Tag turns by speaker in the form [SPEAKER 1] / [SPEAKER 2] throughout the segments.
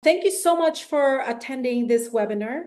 [SPEAKER 1] Thank you so much for attending this webinar.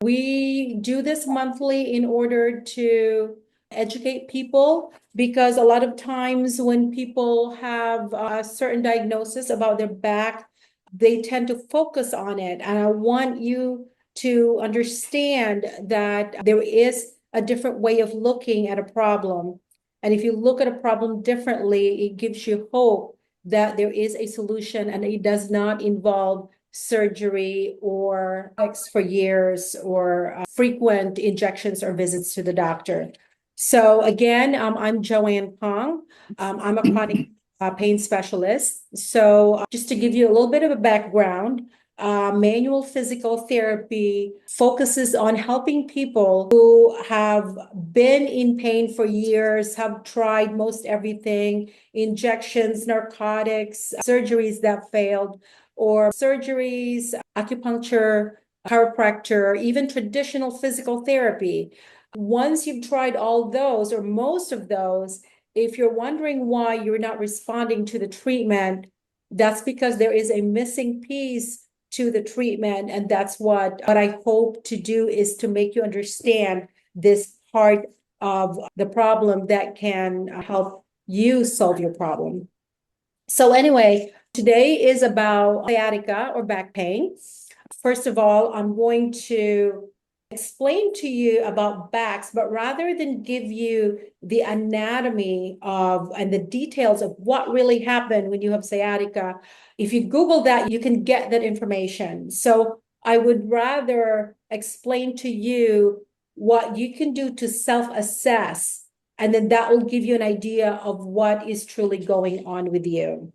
[SPEAKER 1] We do this monthly in order to educate people because a lot of times when people have a certain diagnosis about their back, they tend to focus on it. And I want you to understand that there is a different way of looking at a problem. And if you look at a problem differently, it gives you hope that there is a solution and it does not involve surgery or for years or frequent injections or visits to the doctor. So again, I'm Joanne Pong. I'm a chronic pain specialist. So just to give you a little bit of a background, manual physical therapy focuses on helping people who have been in pain for years, have tried most everything, injections, narcotics, surgeries that failed, or surgeries, acupuncture, chiropractor, even traditional physical therapy. Once you've tried all those or most of those, if you're wondering why you're not responding to the treatment, that's because there is a missing piece to the treatment. And that's what I hope to do is to make you understand this part of the problem that can help you solve your problem. So anyway, today is about sciatica or back pain. First of all, I'm going to explain to you about backs, but rather than give you the anatomy of and the details of what really happened when you have sciatica, if you Google that, you can get that information. So I would rather explain to you what you can do to self-assess, and then that will give you an idea of what is truly going on with you.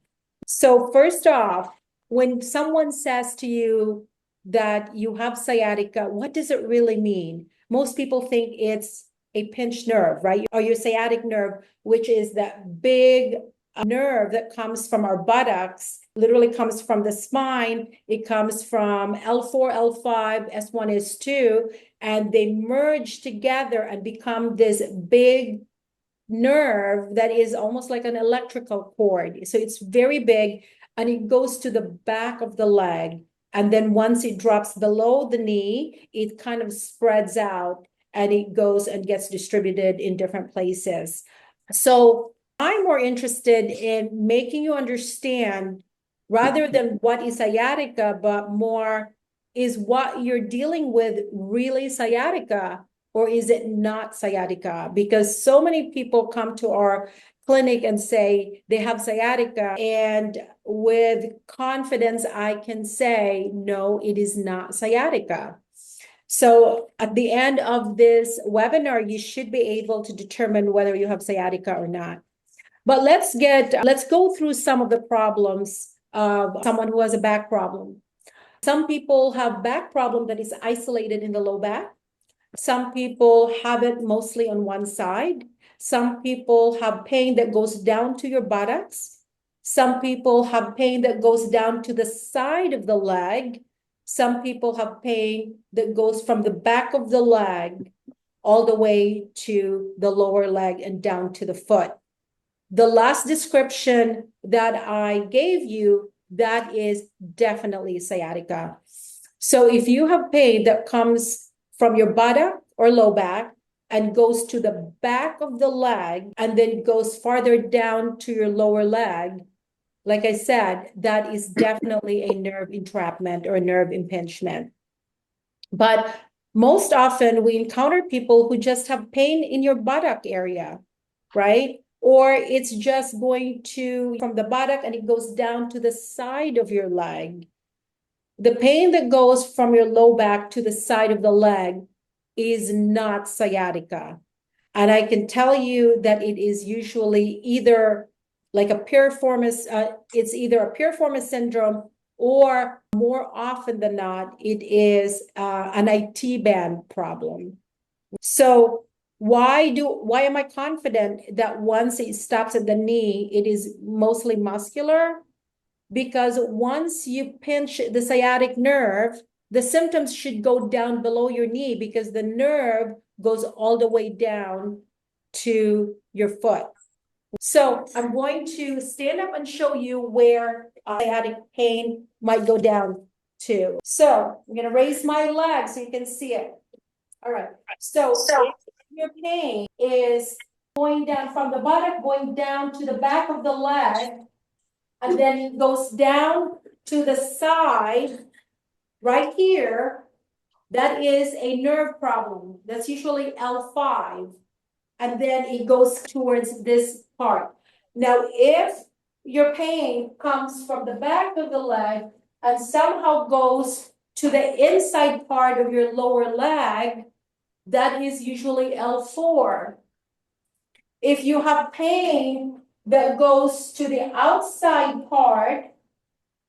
[SPEAKER 1] So first off, when someone says to you that you have sciatica, what does it really mean? Most people think it's a pinched nerve, right? Or your sciatic nerve, which is that big nerve that comes from our buttocks, literally comes from the spine. It comes from L4, L5, S1, S2, and they merge together and become this big nerve that is almost like an electrical cord. So it's very big and it goes to the back of the leg. And then once it drops below the knee, it kind of spreads out and it goes and gets distributed in different places. So I'm more interested in making you understand rather than what is sciatica, but more is what you're dealing with really sciatica, or is it not sciatica? Because so many people come to our clinic and say they have sciatica, and with confidence, I can say, no, it is not sciatica. So at the end of this webinar, you should be able to determine whether you have sciatica or not. But let's go through some of the problems of someone who has a back problem. Some people have back problem that is isolated in the low back. Some people have it mostly on one side. Some people have pain that goes down to your buttocks. Some people have pain that goes down to the side of the leg. Some people have pain that goes from the back of the leg all the way to the lower leg and down to the foot. The last description that I gave you, that is definitely sciatica. So if you have pain that comes from your buttock or low back and goes to the back of the leg and then goes farther down to your lower leg, like I said, that is definitely a nerve entrapment or a nerve impingement. But most often we encounter people who just have pain in your buttock area, right? Or it's just going to from the buttock and it goes down to the side of your leg. The pain that goes from your low back to the side of the leg is not sciatica. And I can tell you that it is usually either like a piriformis, it's either a piriformis syndrome, or more often than not, it is an IT band problem. So why am I confident that once it stops at the knee, it is mostly muscular? Because once you pinch the sciatic nerve, the symptoms should go down below your knee because the nerve goes all the way down to your foot. So I'm going to stand up and show you where sciatic pain might go down. 2. So I'm gonna raise my leg so you can see it. All right, so if your pain is going down from the buttock, going down to the back of the leg, and then it goes down to the side, right here, that is a nerve problem. That's usually L5. And then it goes towards this part. Now, if your pain comes from the back of the leg and somehow goes to the inside part of your lower leg, that is usually L4. If you have pain that goes to the outside part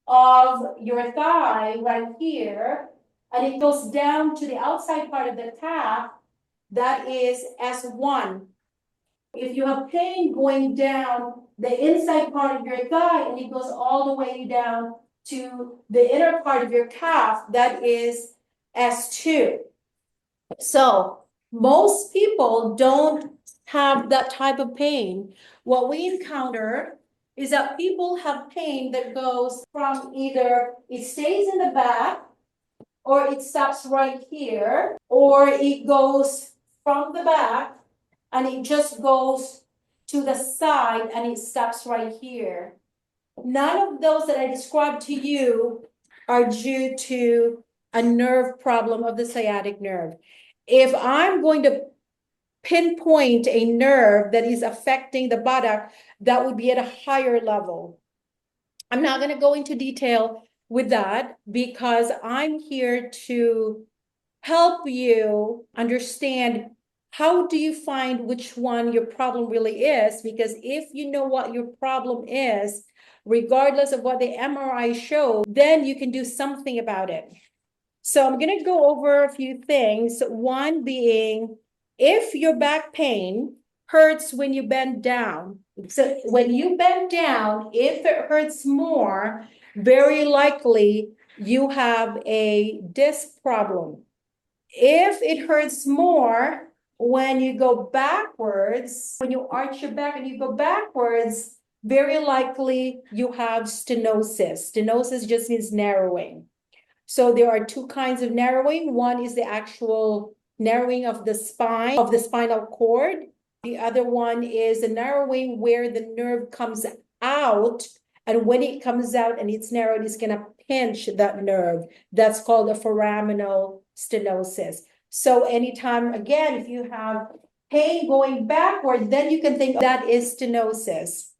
[SPEAKER 1] of your thigh right here, and it goes down to the outside part of the calf, that is S1. If you have pain going down the inside part of your thigh and it goes all the way down to the inner part of your calf, that is S2. So most people don't have that type of pain. What we encounter is that people have pain that goes from either it stays in the back, or it stops right here, or it goes from the back and it just goes to the side and it stops right here. None of those that I described to you are due to a nerve problem of the sciatic nerve. If I'm going to pinpoint a nerve that is affecting the buttock, that would be at a higher level. I'm not going to go into detail with that because I'm here to help you understand how do you find which one your problem really is, because if you know what your problem is, regardless of what the MRI shows, then you can do something about it. So I'm going to go over a few things. One being, if your back pain hurts when you bend down. So when you bend down, if it hurts more, very likely you have a disc problem. If it hurts more when you go backwards, when you arch your back and you go backwards, very likely you have stenosis. Stenosis just means narrowing. So there are two kinds of narrowing. One is the actual narrowing of the spine, of the spinal cord. The other one is the narrowing where the nerve comes out. And when it comes out and it's narrowed, it's going to pinch that nerve. That's called a foraminal stenosis. So anytime, again, if you have pain going backward, then you can think that is stenosis.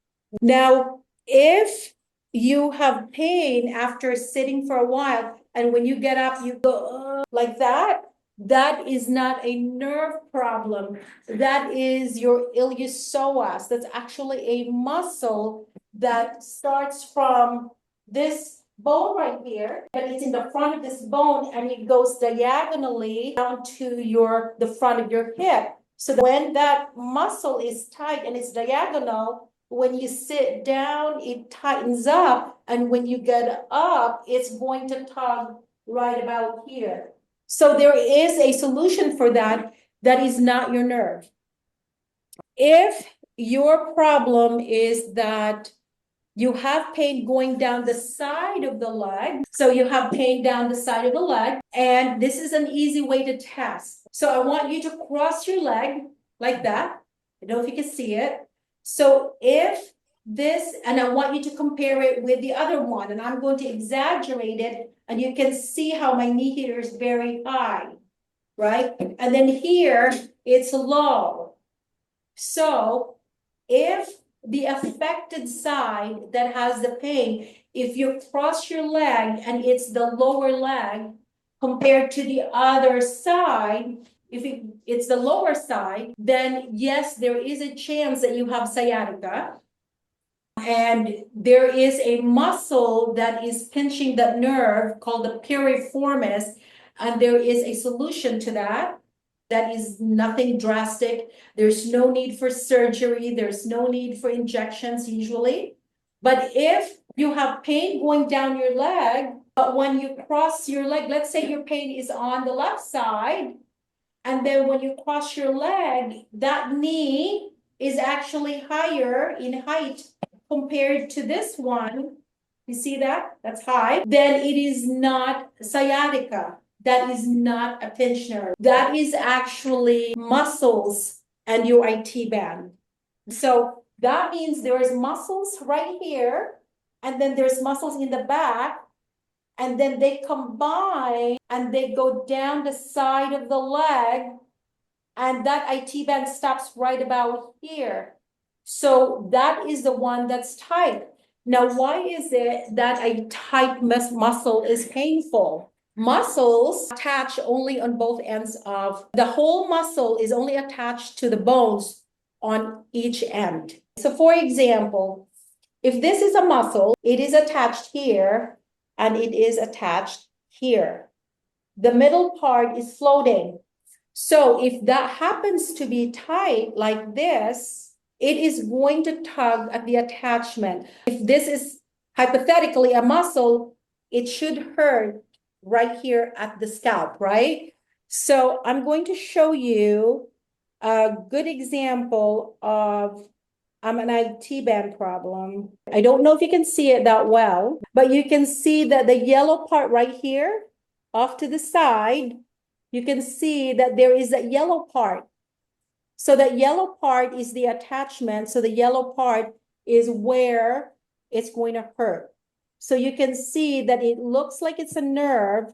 [SPEAKER 1] Now, if you have pain after sitting for a while, and when you get up, you go like that, that is not a nerve problem. That is your iliopsoas. That's actually a muscle that starts from this bone right here, but it's in the front of this bone and it goes diagonally down to the front of your hip. So when that muscle is tight and it's diagonal, when you sit down, it tightens up, and when you get up, it's going to tug right about here. So there is a solution for that. That is not your nerve. If your problem is that you have pain going down the side of the leg, so you have pain down the side of the leg, and this is an easy way to test. So I want you to cross your leg like that. I don't know if you can see it. So if this, and I want you to compare it with the other one, and I'm going to exaggerate it, and you can see how my knee here is very high, right? And then here, it's low. So if the affected side that has the pain, if you cross your leg and it's the lower leg compared to the other side, if it's the lower side, then yes, there is a chance that you have sciatica. And there is a muscle that is pinching that nerve called the piriformis, and there is a solution to that. That is nothing drastic. There's no need for surgery. There's no need for injections usually. But if you have pain going down your leg, but when you cross your leg, let's say your pain is on the left side, and then when you cross your leg, that knee is actually higher in height compared to this one. You see that? That's high. Then it is not sciatica. That is not a pinched nerve. That is actually muscles and your IT band. So that means there's muscles right here, and then there's muscles in the back, and then they combine and they go down the side of the leg, and that IT band stops right about here. So that is the one that's tight. Now, why is it that a tight muscle is painful? Muscles attach only on both ends of the whole muscle is only attached to the bones on each end. So for example, if this is a muscle, it is attached here and it is attached here. The middle part is floating. So if that happens to be tight like this, it is going to tug at the attachment. If this is hypothetically a muscle, it should hurt right here at the scalp, right? So I'm going to show you a good example of an IT band problem. I don't know if you can see it that well, but you can see that the yellow part right here off to the side, you can see that there is a yellow part. So that yellow part is the attachment. So the yellow part is where it's going to hurt. So you can see that it looks like it's a nerve,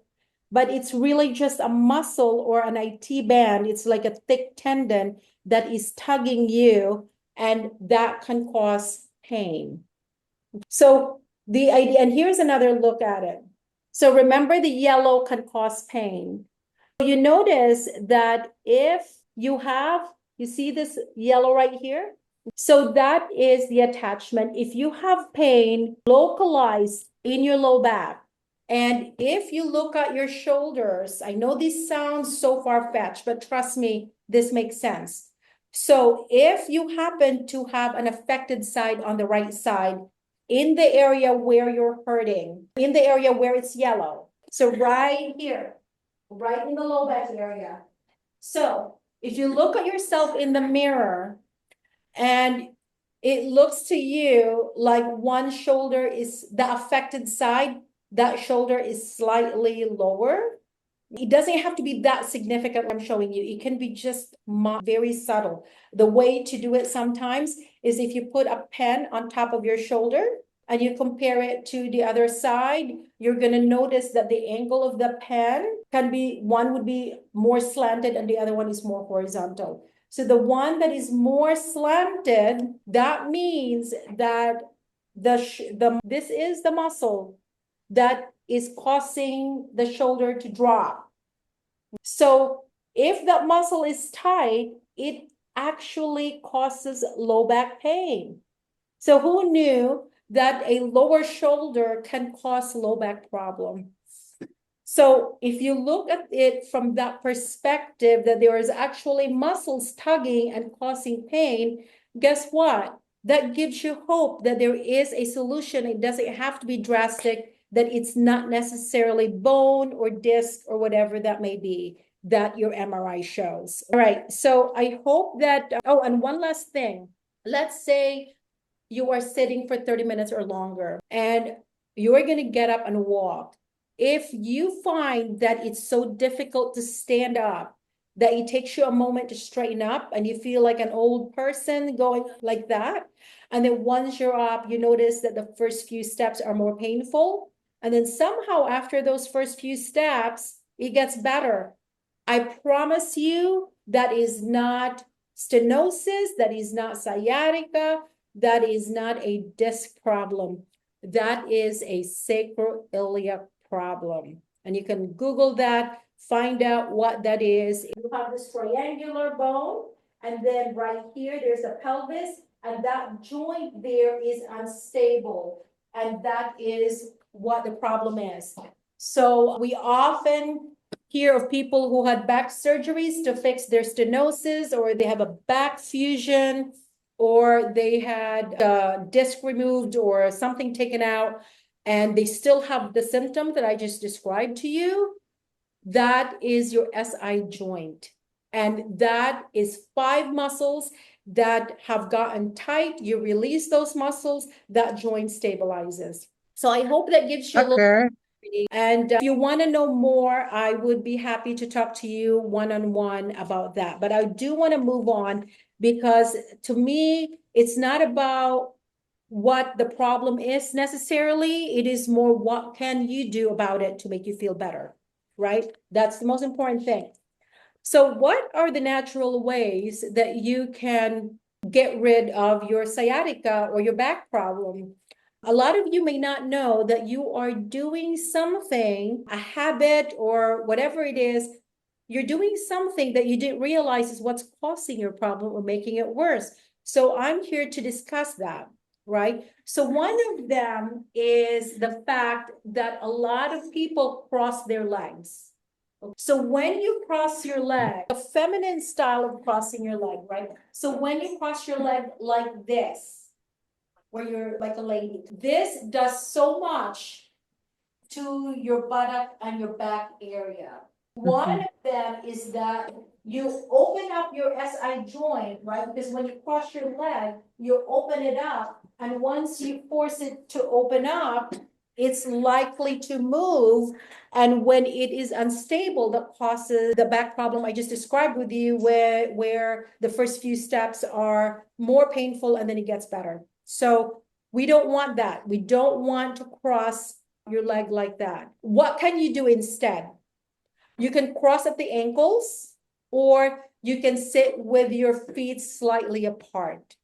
[SPEAKER 1] but it's really just a muscle or an IT band. It's like a thick tendon that is tugging you, and that can cause pain. So the idea, and here's another look at it. So remember, the yellow can cause pain. You notice that if you see this yellow right here? So that is the attachment. If you have pain localized in your low back, and if you look at your shoulders, I know this sounds so far-fetched, but trust me, this makes sense. So if you happen to have an affected side on the right side, in the area where you're hurting, in the area where it's yellow, so right here, right in the low back area. So if you look at yourself in the mirror and it looks to you like one shoulder is the affected side, that shoulder is slightly lower. It doesn't have to be that significant. I'm showing you. It can be just very subtle. The way to do it sometimes is if you put a pen on top of your shoulder and you compare it to the other side, you're going to notice that the angle of the pen can be, one would be more slanted and the other one is more horizontal. So the one that is more slanted, that means that this is the muscle that is causing the shoulder to drop. So if that muscle is tight, it actually causes low back pain. So who knew that a lower shoulder can cause low back problem? So if you look at it from that perspective, that there is actually muscles tugging and causing pain, guess what? That gives you hope that there is a solution. It doesn't have to be drastic, that it's not necessarily bone or disc or whatever that may be that your MRI shows. All right, so I hope that, oh, and one last thing. Let's say you are sitting for 30 minutes or longer and you are going to get up and walk. If you find that it's so difficult to stand up, that it takes you a moment to straighten up and you feel like an old person going like that, and then once you're up, you notice that the first few steps are more painful, and then somehow after those first few steps, it gets better. I promise you that is not stenosis, that is not sciatica, that is not a disc problem. That is a sacroiliac problem. And you can Google that, find out what that is. You have this triangular bone, and then right here, there's a pelvis, and that joint there is unstable. And that is what the problem is. So we often hear of people who had back surgeries to fix their stenosis, or they have a back fusion, or they had a disc removed or something taken out, and they still have the symptom that I just described to you. That is your SI joint. And that is 5 muscles that have gotten tight. You release those muscles, that joint stabilizes. So I hope that gives you a little.
[SPEAKER 2] Okay.
[SPEAKER 1] And if you want to know more, I would be happy to talk to you one-on-one about that. But I do want to move on because to me, it's not about what the problem is necessarily. It is more what can you do about it to make you feel better, right? That's the most important thing. So what are the natural ways that you can get rid of your sciatica or your back problem? A lot of you may not know that you are doing something, a habit or whatever it is, you're doing something that you didn't realize is what's causing your problem or making it worse. So I'm here to discuss that, right? So one of them is the fact that a lot of people cross their legs. So when you cross your leg, a feminine style of crossing your leg, right? So when you cross your leg like this, where you're like a lady, this does so much to your buttock and your back area. One
[SPEAKER 2] Mhm.
[SPEAKER 1] of them is that you open up your SI joint, right? Because when you cross your leg, you open it up. And once you force it to open up, it's likely to move. And when it is unstable, that causes the back problem I just described with you, where the first few steps are more painful and then it gets better. So we don't want that. We don't want to cross your leg like that. What can you do instead? You can cross at the ankles, or you can sit with your feet slightly apart.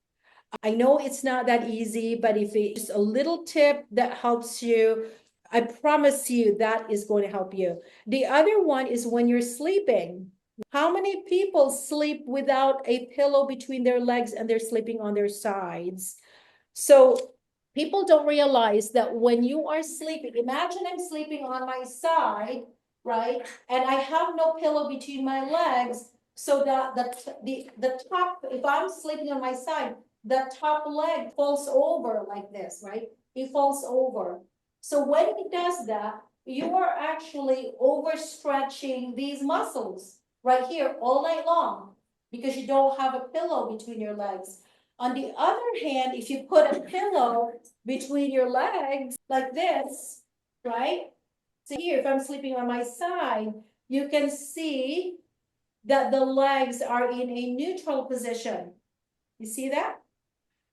[SPEAKER 1] I know it's not that easy, but if it's a little tip that helps you, I promise you that is going to help you. The other one is when you're sleeping. How many people sleep without a pillow between their legs and they're sleeping on their sides? So people don't realize that when you are sleeping, imagine I'm sleeping on my side, right? And I have no pillow between my legs. So that the top, if I'm sleeping on my side, the top leg falls over like this, right? It falls over. So when it does that, you are actually overstretching these muscles right here all night long because you don't have a pillow between your legs. On the other hand, if you put a pillow between your legs like this, right? So here, if I'm sleeping on my side, you can see that the legs are in a neutral position. You see that?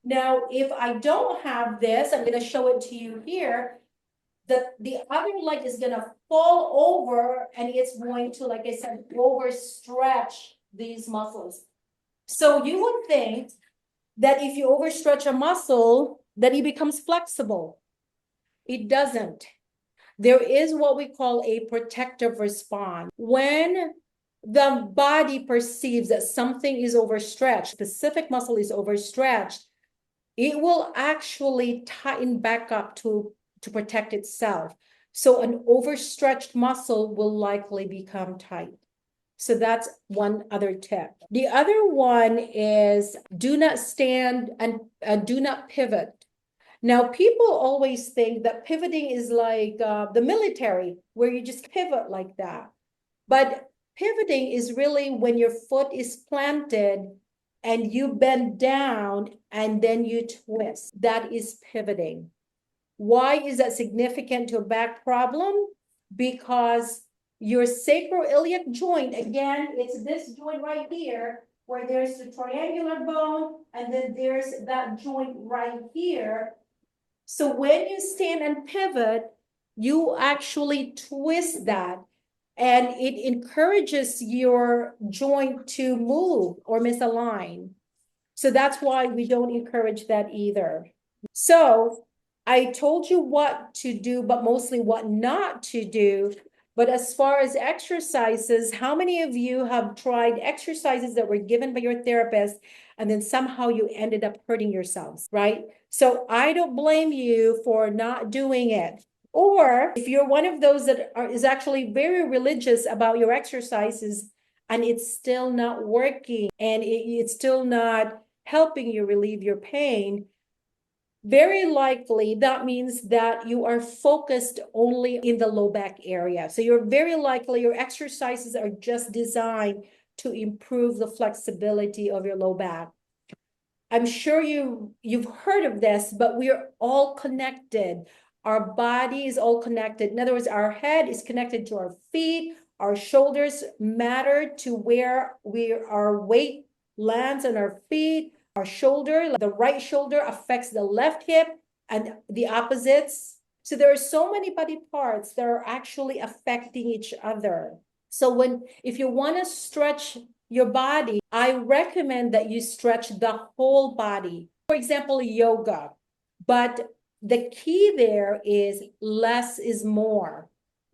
[SPEAKER 1] Now, if I don't have this, I'm going to show it to you here. The other leg is going to fall over and it's going to, like I said, overstretch these muscles. So you would think that if you overstretch a muscle, that it becomes flexible. It doesn't. There is what we call a protective response. When the body perceives that something is overstretched, specific muscle is overstretched, it will actually tighten back up to protect itself. So an overstretched muscle will likely become tight. So that's one other tip. The other one is do not stand and do not pivot. Now, people always think that pivoting is like the military, where you just pivot like that. But pivoting is really when your foot is planted and you bend down and then you twist. That is pivoting. Why is that significant to a back problem? Because your sacroiliac joint, again, it's this joint right here, where there's the triangular bone, and then there's that joint right here. So when you stand and pivot, you actually twist that, and it encourages your joint to move or misalign. So that's why we don't encourage that either. So I told you what to do, but mostly what not to do. But as far as exercises, how many of you have tried exercises that were given by your therapist and then somehow you ended up hurting yourselves, right? So I don't blame you for not doing it. Or if you're one of those that is actually very religious about your exercises and it's still not working and it's still not helping you relieve your pain, very likely that means that you are focused only in the low back area. So you're very likely your exercises are just designed to improve the flexibility of your low back. I'm sure you've heard of this, but we're all connected. Our body is all connected. In other words, our head is connected to our feet. Our shoulders matter to where our weight lands on our feet. Our shoulder, the right shoulder affects the left hip and the opposites. So there are so many body parts that are actually affecting each other. So if you want to stretch your body, I recommend that you stretch the whole body. For example, yoga. But the key there is less is more.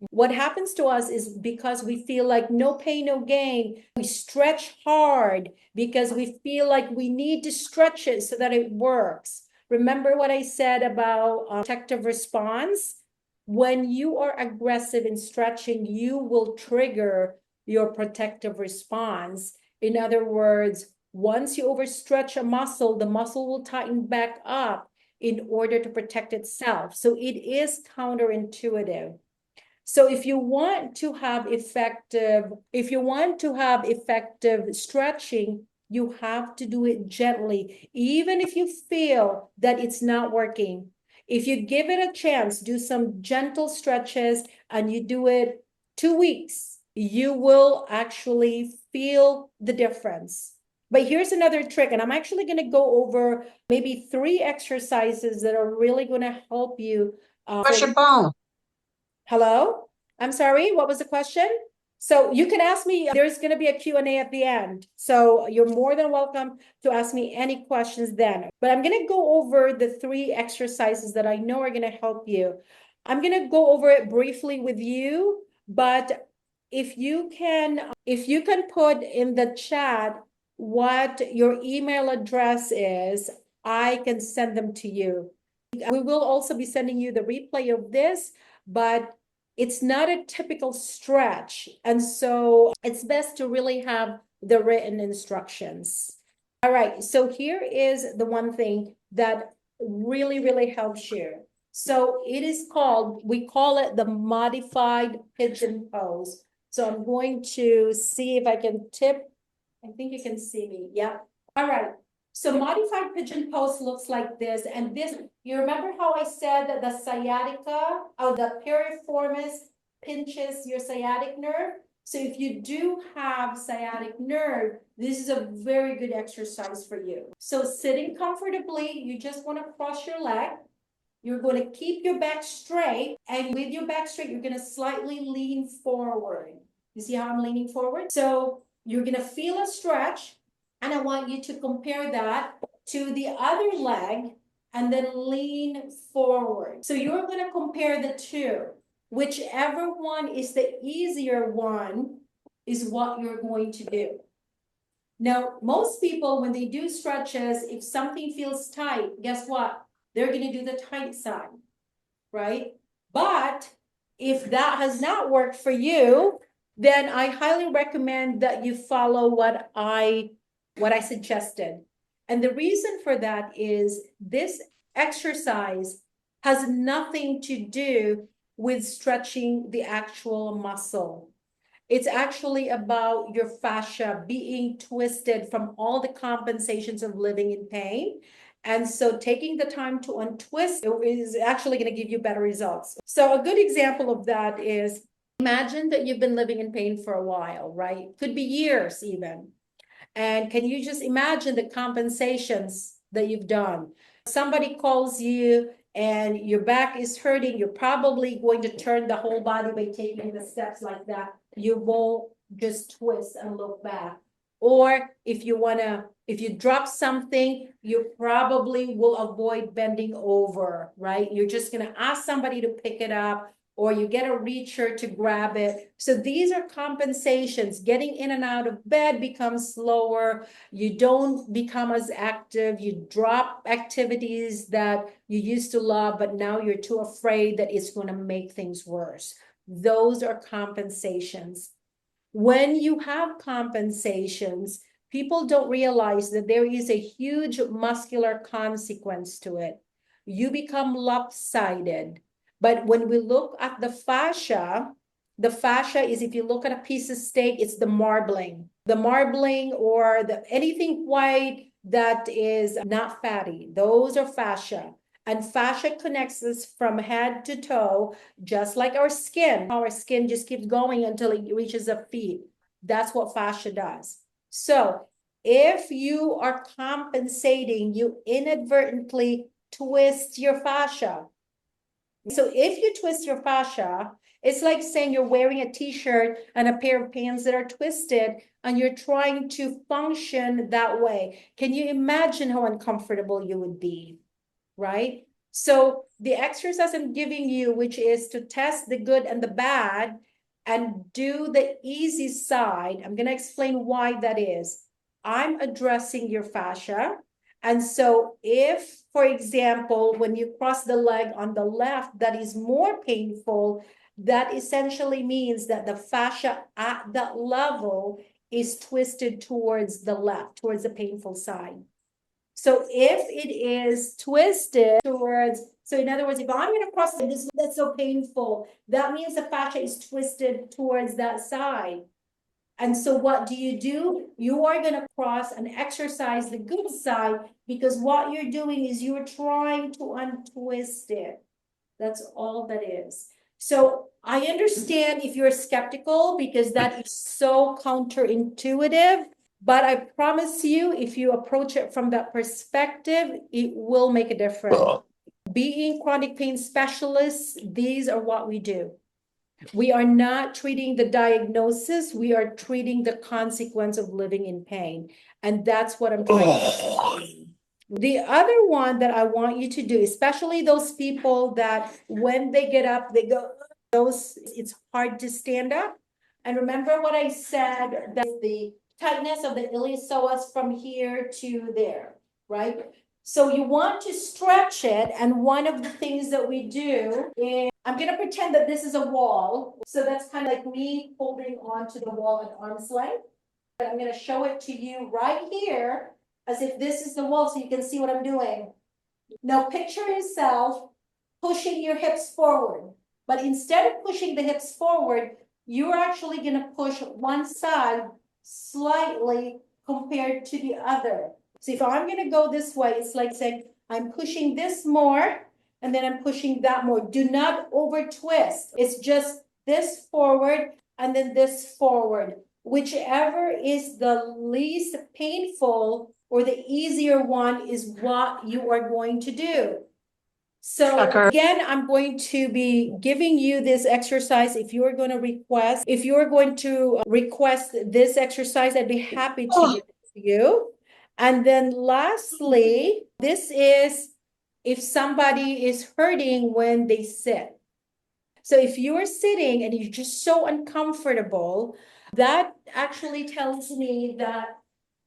[SPEAKER 1] What happens to us is because we feel like no pain, no gain, we stretch hard because we feel like we need to stretch it so that it works. Remember what I said about protective response? When you are aggressive in stretching, you will trigger your protective response. In other words, once you overstretch a muscle, the muscle will tighten back up in order to protect itself. So it is counterintuitive. So if you want to have effective stretching, you have to do it gently, even if you feel that it's not working. If you give it a chance, do some gentle stretches and you do it 2 weeks, you will actually feel the difference. But here's another trick, and I'm actually going to go over maybe 3 exercises that are really going to help you.
[SPEAKER 2] Where's your bone?
[SPEAKER 1] Hello? I'm sorry, what was the question? So you can ask me, there's going to be a Q&A at the end. So you're more than welcome to ask me any questions then. But I'm going to go over the 3 exercises that I know are going to help you. I'm going to go over it briefly with you, but if you can put in the chat what your email address is, I can send them to you. We will also be sending you the replay of this, but it's not a typical stretch. And so it's best to really have the written instructions. All right, so here is the one thing that really, really helps you. So we call it the modified pigeon pose. So I'm going to see if I can tip. I think you can see me. Yeah. All right. So modified pigeon pose looks like this. And this, you remember how I said that the sciatica or the piriformis pinches your sciatic nerve? So if you do have sciatic nerve, this is a very good exercise for you. So sitting comfortably, you just want to cross your leg. You're going to keep your back straight, and with your back straight, you're going to slightly lean forward. You see how I'm leaning forward? So you're going to feel a stretch, and I want you to compare that to the other leg and then lean forward. So you're going to compare the two. Whichever one is the easier one is what you're going to do. Now, most people, when they do stretches, if something feels tight, guess what? They're going to do the tight side, right? But if that has not worked for you, then I highly recommend that you follow what I suggested. And the reason for that is this exercise has nothing to do with stretching the actual muscle. It's actually about your fascia being twisted from all the compensations of living in pain. And so taking the time to untwist is actually going to give you better results. So a good example of that is, imagine that you've been living in pain for a while, right? Could be years even. And can you just imagine the compensations that you've done? Somebody calls you and your back is hurting, you're probably going to turn the whole body by taking the steps like that. You won't just twist and look back. Or if you drop something, you probably will avoid bending over, right? You're just going to ask somebody to pick it up, or you get a reacher to grab it. So these are compensations. Getting in and out of bed becomes slower. You don't become as active. You drop activities that you used to love, but now you're too afraid that it's going to make things worse. Those are compensations. When you have compensations, people don't realize that there is a huge muscular consequence to it. You become lopsided. But when we look at the fascia is, if you look at a piece of steak, it's the marbling. The marbling or anything white that is not fatty, those are fascia. And fascia connects us from head to toe, just like our skin. Our skin just keeps going until it reaches the feet. That's what fascia does. So if you are compensating, you inadvertently twist your fascia. So if you twist your fascia, it's like saying you're wearing a t-shirt and a pair of pants that are twisted and you're trying to function that way. Can you imagine how uncomfortable you would be, right? So the exercise I'm giving you, which is to test the good and the bad and do the easy side, I'm going to explain why that is. I'm addressing your fascia. And so if, for example, when you cross the leg on the left, that is more painful, that essentially means that the fascia at that level is twisted towards the left, towards the painful side. So if it is twisted towards, so in other words, if I'm going to cross this, that's so painful, that means the fascia is twisted towards that side. And so what do? You are going to cross and exercise the good side, because what you're doing is you're trying to untwist it. That's all that is. So I understand if you're skeptical, because that is so counterintuitive, but I promise you, if you approach it from that perspective, it will make a difference. Being chronic pain specialists, these are what we do. We are not treating the diagnosis, we are treating the consequence of living in pain. And that's what I'm trying to do. The other one that I want you to do, especially those people that when they get up, they go, it's hard to stand up. And remember what I said, that the tightness of the iliopsoas from here to there, right? So you want to stretch it. And one of the things that we do is, I'm going to pretend that this is a wall. So that's kind of like me holding onto the wall at arm's length. But I'm going to show it to you right here as if this is the wall so you can see what I'm doing. Now picture yourself pushing your hips forward. But instead of pushing the hips forward, you're actually going to push one side slightly compared to the other. So if I'm going to go this way, it's like saying I'm pushing this more and then I'm pushing that more. Do not over twist. It's just this forward and then this forward. Whichever is the least painful or the easier one is what you are going to do. So again, I'm going to be giving you this exercise. If you're going to request this exercise, I'd be happy to give it to you. And then lastly, this is if somebody is hurting when they sit. So if you're sitting and you're just so uncomfortable, that actually tells me that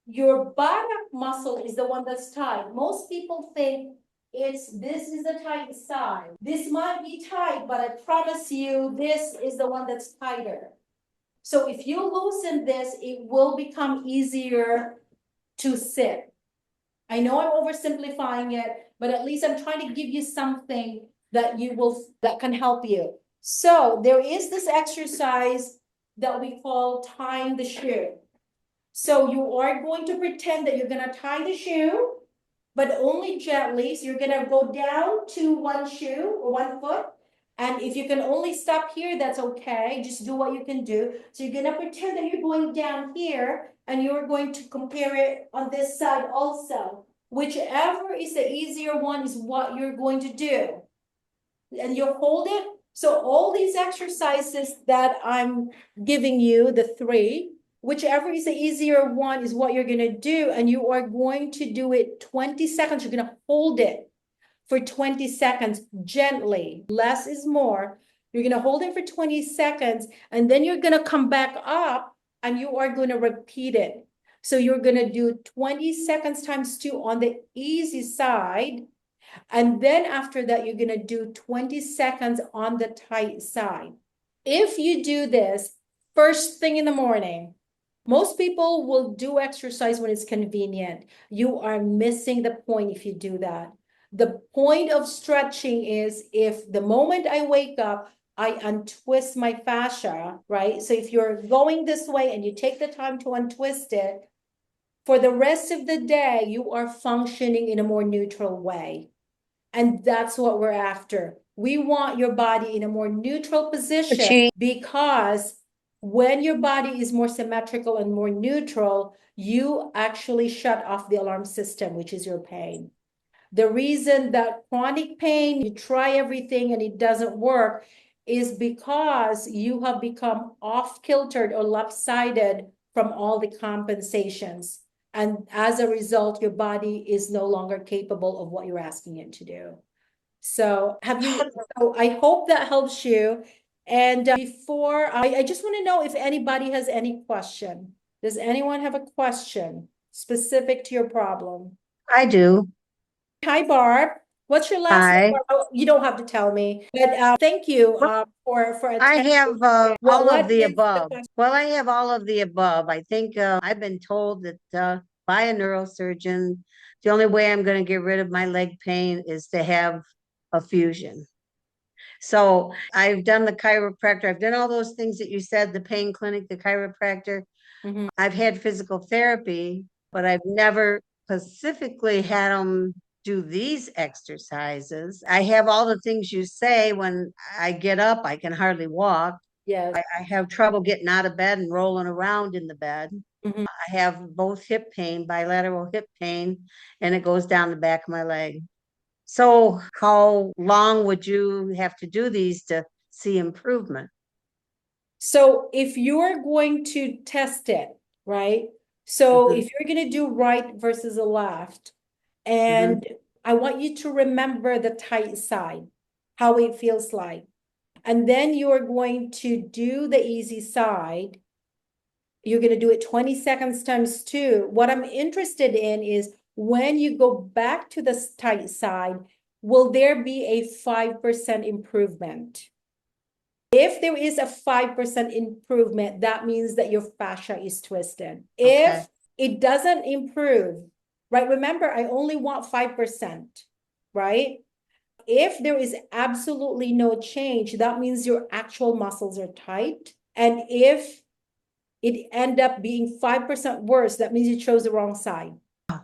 [SPEAKER 1] your buttock muscle is the one that's tight. Most people think this is the tight side. This might be tight, but I promise you, this is the one that's tighter. So if you loosen this, it will become easier to sit. I know I'm oversimplifying it, but at least I'm trying to give you something that can help you. So there is this exercise that we call tying the shoe. So you are going to pretend that you're going to tie the shoe, but only gently. So you're going to go down to one shoe or one foot. And if you can only stop here, that's okay. Just do what you can do. So you're going to pretend that you're going down here and you're going to compare it on this side also. Whichever is the easier one is what you're going to do. And you hold it. So all these exercises that I'm giving you, the three, whichever is the easier one is what you're going to do. And you are going to do it 20 seconds. You're going to hold it for 20 seconds gently. Less is more. You're going to hold it for 20 seconds. And then you're going to come back up and you are going to repeat it. So you're going to do 20 seconds times 2 on the easy side. And then after that, you're going to do 20 seconds on the tight side. If you do this first thing in the morning, most people will do exercise when it's convenient. You are missing the point if you do that. The point of stretching is if the moment I wake up, I untwist my fascia, right? So if you're going this way and you take the time to untwist it, for the rest of the day, you are functioning in a more neutral way. And that's what we're after. We want your body in a more neutral position because when your body is more symmetrical and more neutral, you actually shut off the alarm system, which is your pain. The reason that chronic pain, you try everything and it doesn't work, is because you have become off-kiltered or lopsided from all the compensations. And as a result, your body is no longer capable of what you're asking it to do. So I hope that helps you. And before, I just want to know if anybody has any question. Does anyone have a question specific to your problem?
[SPEAKER 2] I do.
[SPEAKER 1] Hi, Barb. What's your last name?
[SPEAKER 2] Hi.
[SPEAKER 1] Oh, you don't have to tell me, but thank you for
[SPEAKER 2] I
[SPEAKER 1] attending.
[SPEAKER 2] have all of
[SPEAKER 1] What
[SPEAKER 2] the
[SPEAKER 1] is the
[SPEAKER 2] above.
[SPEAKER 1] question?
[SPEAKER 2] Well, I have all of the above. I think I've been told that by a neurosurgeon, the only way I'm going to get rid of my leg pain is to have a fusion. So I've done the chiropractor. I've done all those things that you said, the pain clinic, the chiropractor.
[SPEAKER 1] Mhm.
[SPEAKER 2] I've had physical therapy, but I've never specifically had them do these exercises. I have all the things you say. When I get up, I can hardly walk.
[SPEAKER 1] Yes.
[SPEAKER 2] I have trouble getting out of bed and rolling around in the bed.
[SPEAKER 1] Mhm.
[SPEAKER 2] I have both hip pain, bilateral hip pain, and it goes down the back of my leg. So, how long would you have to do these to see improvement?
[SPEAKER 1] So if you're going to test it, right? So
[SPEAKER 2] Hmm.
[SPEAKER 1] if you're going to do right versus a left,
[SPEAKER 2] Hmm.
[SPEAKER 1] and I want you to remember the tight side, how it feels like. And then you're going to do the easy side. You're going to do it 20 seconds times two. What I'm interested in is when you go back to the tight side, will there be a 5% improvement? If there is a 5% improvement, that means that your fascia is twisted.
[SPEAKER 2] Okay.
[SPEAKER 1] If it doesn't improve, right? Remember, I only want 5%, right? If there is absolutely no change, that means your actual muscles are tight. And if it end up being 5% worse, that means you chose the wrong side.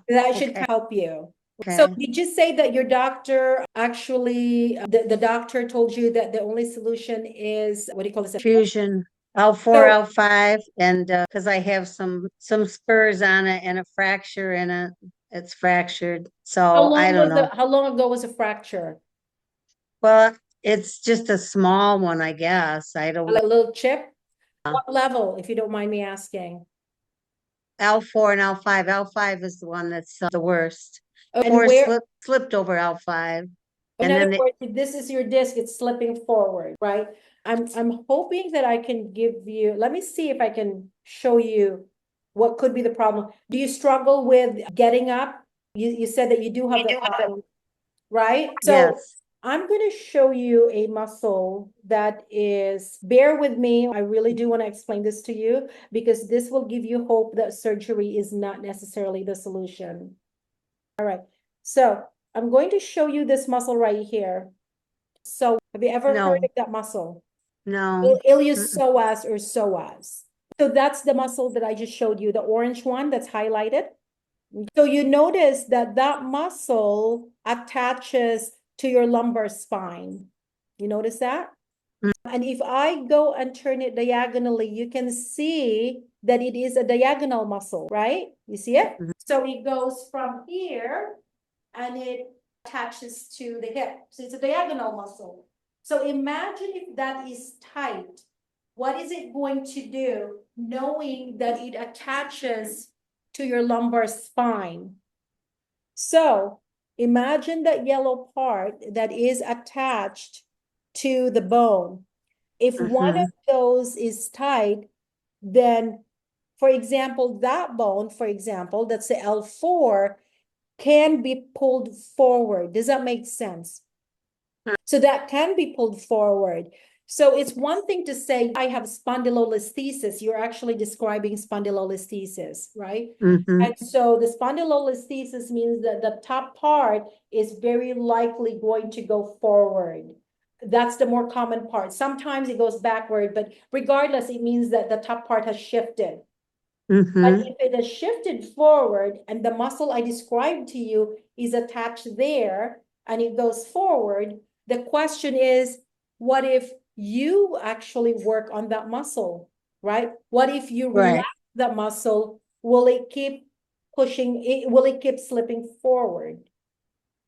[SPEAKER 1] That should
[SPEAKER 2] Okay.
[SPEAKER 1] help you. So
[SPEAKER 2] Okay.
[SPEAKER 1] did you say that your doctor actually, the doctor told you that the only solution is, what do you call this?
[SPEAKER 2] Fusion L4,
[SPEAKER 1] So
[SPEAKER 2] L5, and because I have some spurs on it and a fracture in it, it's fractured. So I don't know.
[SPEAKER 1] how long ago was a fracture?
[SPEAKER 2] Well, it's just a small one, I guess. I
[SPEAKER 1] A
[SPEAKER 2] don't.
[SPEAKER 1] little chip? What level, if you don't mind me asking?
[SPEAKER 2] L4 and L5. L5 is the one that's the worst.
[SPEAKER 1] And
[SPEAKER 2] L4
[SPEAKER 1] where,
[SPEAKER 2] flipped over L5,
[SPEAKER 1] in
[SPEAKER 2] and
[SPEAKER 1] other
[SPEAKER 2] then
[SPEAKER 1] words, if this is your disc, it's slipping forward, right? I'm hoping that I can give you, let me see if I can show you what could be the problem. Do you struggle with getting up? You said that you do have that problem, right? So
[SPEAKER 2] yes.
[SPEAKER 1] I'm going to show you a muscle that is, bear with me. I really do want to explain this to you because this will give you hope that surgery is not necessarily the solution. All right. So I'm going to show you this muscle right here. So have you ever heard
[SPEAKER 2] No,
[SPEAKER 1] of that muscle?
[SPEAKER 2] no. Mm-mm.
[SPEAKER 1] Iliopsoas or psoas. So that's the muscle that I just showed you, the orange one that's highlighted. So you notice that that muscle attaches to your lumbar spine. You notice that? And if I go and turn it diagonally, you can see that it is a diagonal muscle, right? You see it?
[SPEAKER 2] Mm-mm.
[SPEAKER 1] So it goes from here and it attaches to the hip. So it's a diagonal muscle. So imagine if that is tight. What is it going to do knowing that it attaches to your lumbar spine? So imagine that yellow part that is attached to the bone. If one of
[SPEAKER 2] Mhm.
[SPEAKER 1] those is tight, then, for example, that bone, for example, that's the L4, can be pulled forward. Does that make sense? So that can be pulled forward. So it's one thing to say, I have spondylolisthesis. You're actually describing spondylolisthesis, right?
[SPEAKER 2] Mhm.
[SPEAKER 1] And so the spondylolisthesis means that the top part is very likely going to go forward. That's the more common part. Sometimes it goes backward, but regardless, it means that the top part has shifted. But
[SPEAKER 2] Mhm.
[SPEAKER 1] if it has shifted forward and the muscle I described to you is attached there, and it goes forward, the question is, what if you actually work on that muscle, right? What if you
[SPEAKER 2] Right.
[SPEAKER 1] relax that muscle? Will it keep pushing it? Will it keep slipping forward?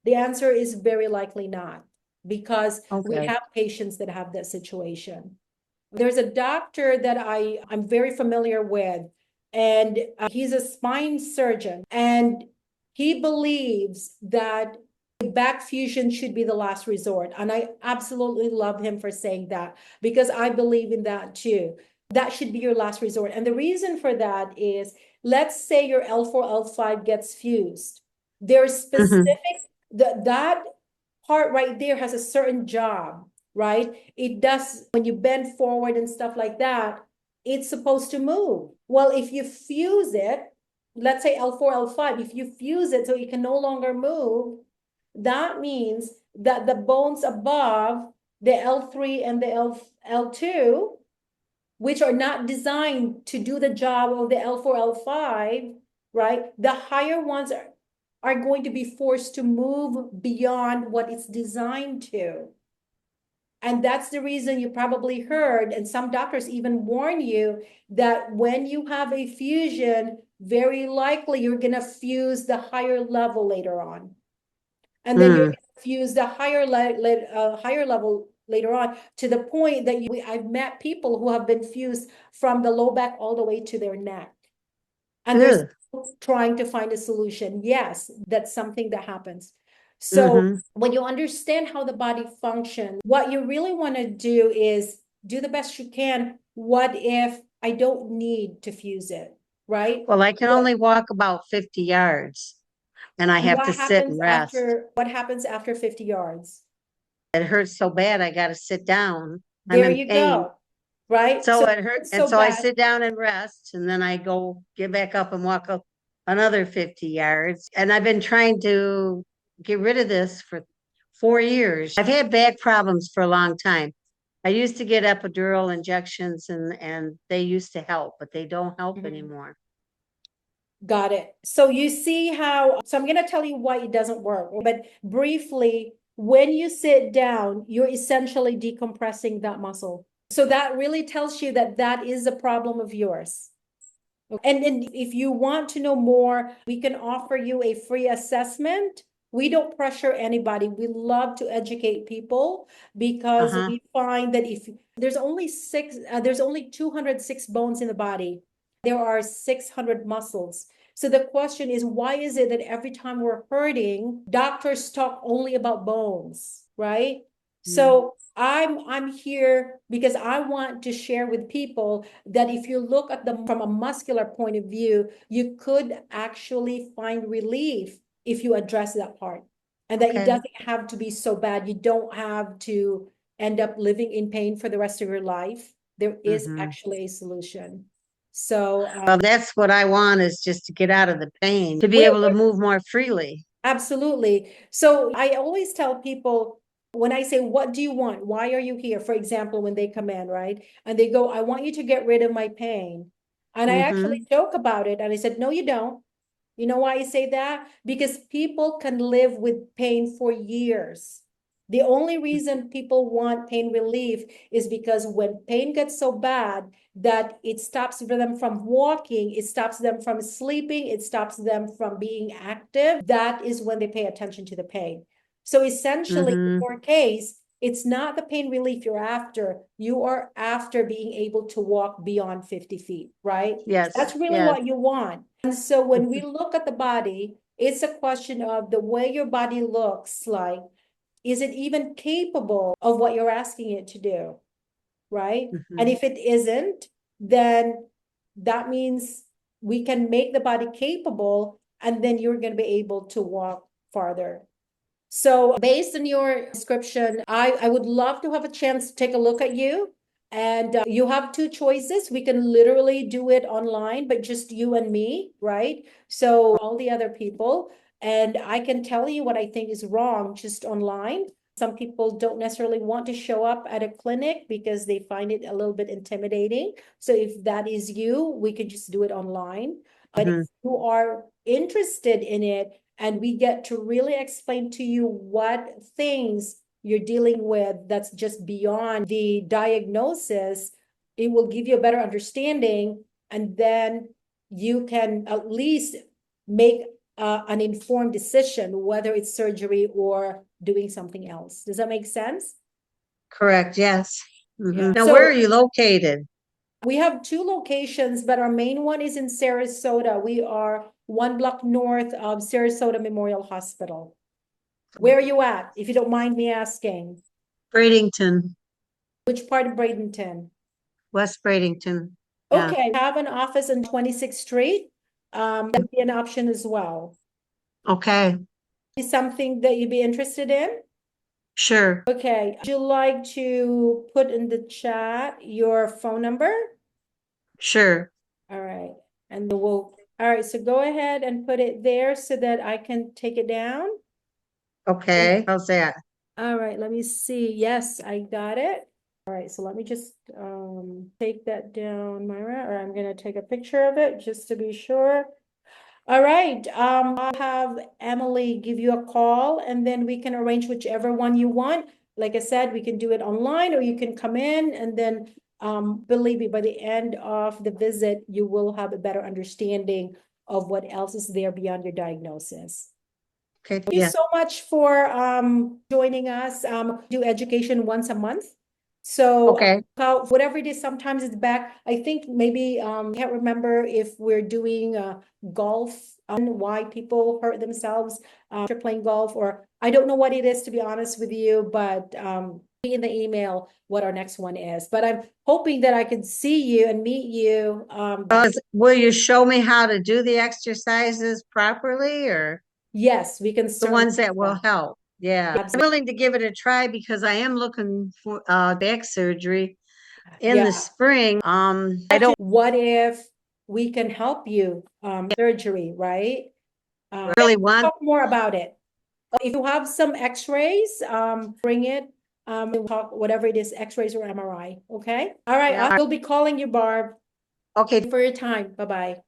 [SPEAKER 1] The answer is very likely not, because we
[SPEAKER 2] Okay.
[SPEAKER 1] have patients that have that situation. There's a doctor that I'm very familiar with, and he's a spine surgeon, and he believes that back fusion should be the last resort. And I absolutely love him for saying that, because I believe in that too. That should be your last resort. And the reason for that is, let's say your L4, L5 gets fused. There's
[SPEAKER 2] Mhm.
[SPEAKER 1] specific, that part right there has a certain job, right? It does, when you bend forward and stuff like that, it's supposed to move. Well, if you fuse it, let's say L4, L5, if you fuse it so it can no longer move, that means that the bones above the L3 and the L2, which are not designed to do the job of the L4, L5, right? The higher ones are going to be forced to move beyond what it's designed to. And that's the reason you probably heard, and some doctors even warn you, that when you have a fusion, very likely you're going to fuse the higher level later on. And then you're
[SPEAKER 2] Mm.
[SPEAKER 1] going to fuse the higher level later on, to the point that I've met people who have been fused from the low back all the way to their neck. And they're
[SPEAKER 2] Ugh.
[SPEAKER 1] still trying to find a solution. Yes, that's something that happens. So
[SPEAKER 2] Mhm.
[SPEAKER 1] when you understand how the body functions, what you really want to do is do the best you can. What if I don't need to fuse it, right?
[SPEAKER 2] Well, I can
[SPEAKER 1] What
[SPEAKER 2] only walk about 50 yards and I have to sit and rest.
[SPEAKER 1] what happens after 50 yards?
[SPEAKER 2] It hurts so bad I got to sit down. I'm
[SPEAKER 1] There
[SPEAKER 2] in
[SPEAKER 1] you
[SPEAKER 2] pain.
[SPEAKER 1] go, right?
[SPEAKER 2] So
[SPEAKER 1] So
[SPEAKER 2] it hurt.
[SPEAKER 1] it's
[SPEAKER 2] And
[SPEAKER 1] so
[SPEAKER 2] so I
[SPEAKER 1] bad.
[SPEAKER 2] sit down and rest and then I go get back up and walk up another 50 yards. And I've been trying to get rid of this for 4 years. I've had back problems for a long time. I used to get epidural injections and they used to help, but they don't help
[SPEAKER 1] Mhm.
[SPEAKER 2] anymore.
[SPEAKER 1] Got it. So you see how, so I'm going to tell you why it doesn't work, but briefly, when you sit down, you're essentially decompressing that muscle. So that really tells you that that is a problem of yours. And then if you want to know more, we can offer you a free assessment. We don't pressure anybody. We love to educate people, because
[SPEAKER 2] Uh-huh.
[SPEAKER 1] we find that if there's only 206 bones in the body. There are 600 muscles. So the question is, why is it that every time we're hurting, doctors talk only about bones, right?
[SPEAKER 2] Mm.
[SPEAKER 1] So I'm here because I want to share with people that if you look at them from a muscular point of view, you could actually find relief if you address that part. And that it
[SPEAKER 2] Okay.
[SPEAKER 1] doesn't have to be so bad. You don't have to end up living in pain for the rest of your life. There is
[SPEAKER 2] Mm-hmm.
[SPEAKER 1] actually a solution. So
[SPEAKER 2] Well, that's what I want is just to get out of the pain, to be
[SPEAKER 1] we're,
[SPEAKER 2] able to move more freely.
[SPEAKER 1] absolutely. So I always tell people, when I say, what do you want? Why are you here? For example, when they come in, right? And they go, I want you to get rid of my pain. And I actually
[SPEAKER 2] Mm-hmm.
[SPEAKER 1] joke about it. And I said, no, you don't. You know why I say that? Because people can live with pain for years. The only reason people want pain relief is because when pain gets so bad that it stops them from walking, it stops them from sleeping, it stops them from being active, that is when they pay attention to the pain. So essentially, in
[SPEAKER 2] Mm-hmm.
[SPEAKER 1] your case, it's not the pain relief you're after. You are after being able to walk beyond 50 feet, right? That's
[SPEAKER 2] Yes.
[SPEAKER 1] really
[SPEAKER 2] Yes.
[SPEAKER 1] what you want. And so when we
[SPEAKER 2] Mhm.
[SPEAKER 1] look at the body, it's a question of the way your body looks like, is it even capable of what you're asking it to do? Right? And
[SPEAKER 2] Mhm.
[SPEAKER 1] if it isn't, then that means we can make the body capable, and then you're going to be able to walk farther. So based on your description, I would love to have a chance to take a look at you. And you have two choices. We can literally do it online, but just you and me, right? So all the other people. And I can tell you what I think is wrong just online. Some people don't necessarily want to show up at a clinic because they find it a little bit intimidating. So if that is you, we could just do it online. But if
[SPEAKER 2] Mhm.
[SPEAKER 1] you are interested in it, and we get to really explain to you what things you're dealing with that's just beyond the diagnosis. It will give you a better understanding, and then you can at least make an informed decision whether it's surgery or doing something else. Does that make sense?
[SPEAKER 2] Correct, yes.
[SPEAKER 1] Yeah.
[SPEAKER 2] Now,
[SPEAKER 1] So
[SPEAKER 2] where are you located?
[SPEAKER 1] we have two locations, but our main one is in Sarasota. We are 1 block north of Sarasota Memorial Hospital. Where are you at, if you don't mind me asking?
[SPEAKER 2] Bradenton,
[SPEAKER 1] Which part of Bradenton?
[SPEAKER 2] West Bradenton. Yeah,
[SPEAKER 1] Okay, have an office on 26th Street. That'd be an option as well.
[SPEAKER 2] okay,
[SPEAKER 1] Is something that you'd be interested in?
[SPEAKER 2] sure,
[SPEAKER 1] Okay, would you like to put in the chat your phone number?
[SPEAKER 2] sure.
[SPEAKER 1] All right, and all right, so go ahead and put it there so that I can take it down.
[SPEAKER 2] Okay, how's that?
[SPEAKER 1] All right, let me see. Yes, I got it. All right, so let me just take that down, Myra, or I'm gonna take a picture of it just to be sure. All right, I'll have Emily give you a call and then we can arrange whichever one you want. Like I said, we can do it online or you can come in, and then believe me, by the end of the visit, you will have a better understanding of what else is there beyond your diagnosis.
[SPEAKER 2] Okay,
[SPEAKER 1] Thank you
[SPEAKER 2] yeah,
[SPEAKER 1] so much for joining us. Do education once a month. So
[SPEAKER 2] okay.
[SPEAKER 1] whatever it is, sometimes it's back. I think maybe can't remember if we're doing golf on why people hurt themselves after playing golf, or I don't know what it is, to be honest with you, but in the email what our next one is. But I'm hoping that I could see you and meet you.
[SPEAKER 2] Will you show me how to do the exercises properly, or
[SPEAKER 1] Yes, we can
[SPEAKER 2] the
[SPEAKER 1] certainly
[SPEAKER 2] ones that will help? Yeah, I'm willing to give it a try because I am looking for back surgery in the
[SPEAKER 1] yeah.
[SPEAKER 2] spring. I don't
[SPEAKER 1] What if we can help you surgery, right?
[SPEAKER 2] really want.
[SPEAKER 1] Talk more about it. If you have some x-rays, bring it. We'll talk whatever it is, x-rays or MRI. Okay. All right.
[SPEAKER 2] Yeah.
[SPEAKER 1] I will be calling you, Barb.
[SPEAKER 2] Okay.
[SPEAKER 1] For your time. Bye-bye.